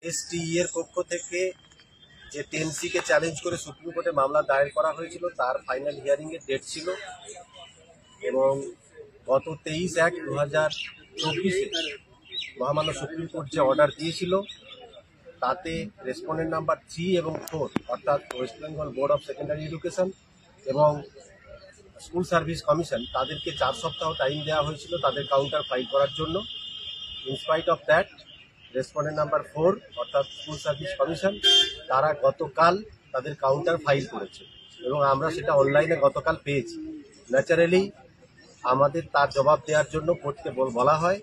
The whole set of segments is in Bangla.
এসটিই এর পক্ষ থেকে যে 10C কে চ্যালেঞ্জ করে সুপ্রিম কোর্টে মামলা দায়ের করা হয়েছিল তার ফাইনাল হিয়ারিং এর ডেট ছিল এবং গত 23/1/2024 মহামান্য সুপ্রিম কোর্ট যে অর্ডার দিয়েছিল তাতে রেসপন্ডেন্ট নাম্বার 3 এবং 4 অর্থাৎ West Bengal board of secondary education এবং স্কুল সার্ভিস কমিশন তাদেরকে 4 সপ্তাহ টাইম দেওয়া হয়েছিল তাদের কাউন্টার ফাইল করার জন্য। Inspite of that respondent number 4 অর্থাৎ স্কুল সার্ভিস কমিশন তারা গতকাল তাদের কাউন্টার ফাইল করেছে এবং আমরা সেটা অনলাইনে গতকাল পেয়েছি। ন্যাচারালি আমাদের তার জবাব দেওয়ার জন্য কোর্টকে বলা হয়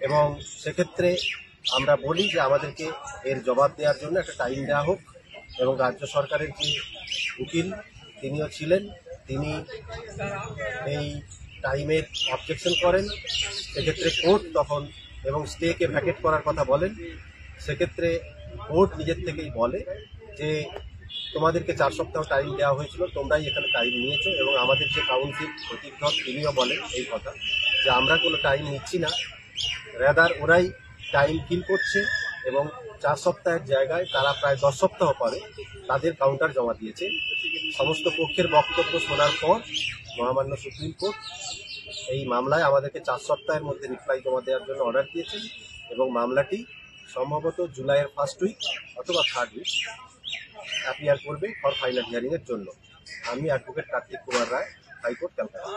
এবং সেক্ষেত্রে আমরা বলি যে আমাদেরকে এর জবাব দেওয়ার জন্য একটা টাইম দেওয়া হোক এবং রাজ্য সরকারের যে উকিল তিনিও ছিলেন তিনি এই টাইমের অবজেকশন করেন। সেক্ষেত্রে কোর্ট তখন এবং স্টেকে ভ্যাকেট করার কথা বলেন। সেক্ষেত্রে কোর্ট নিজের থেকেই বলে যে তোমাদেরকে 4 সপ্তাহ টাইম দেওয়া হয়েছিল, তোমরাই এখানে টাইম নিয়েছো এবং আমাদের যে কাউন্সিল প্রতিজ্ঞক তিনিও বলেন এই কথা যে আমরা কোনো টাইম নিচ্ছি না, রেদার ওরাই টাইম কিল করছে এবং 4 সপ্তাহের জায়গায় তারা প্রায় 10 সপ্তাহ পরে তাদের কাউন্টার জমা দিয়েছে। সমস্ত পক্ষের বক্তব্য শোনার পর মহামান্য সুপ্রিম কোর্ট এই মামলায় আমাদেরকে 4 সপ্তাহের মধ্যে রিপ্লাই জমা দেওয়ার জন্য অর্ডার দিয়েছেন এবং মামলাটি সম্ভবত জুলাইয়ের 1st উইক অথবা 3rd উইক অ্যাপিয়ার করবে ফর ফাইনাল হিয়ারিং এর জন্য। আমি অ্যাডভোকেট কার্তিক কুমার রায়, হাইকোর্ট, কলকাতা।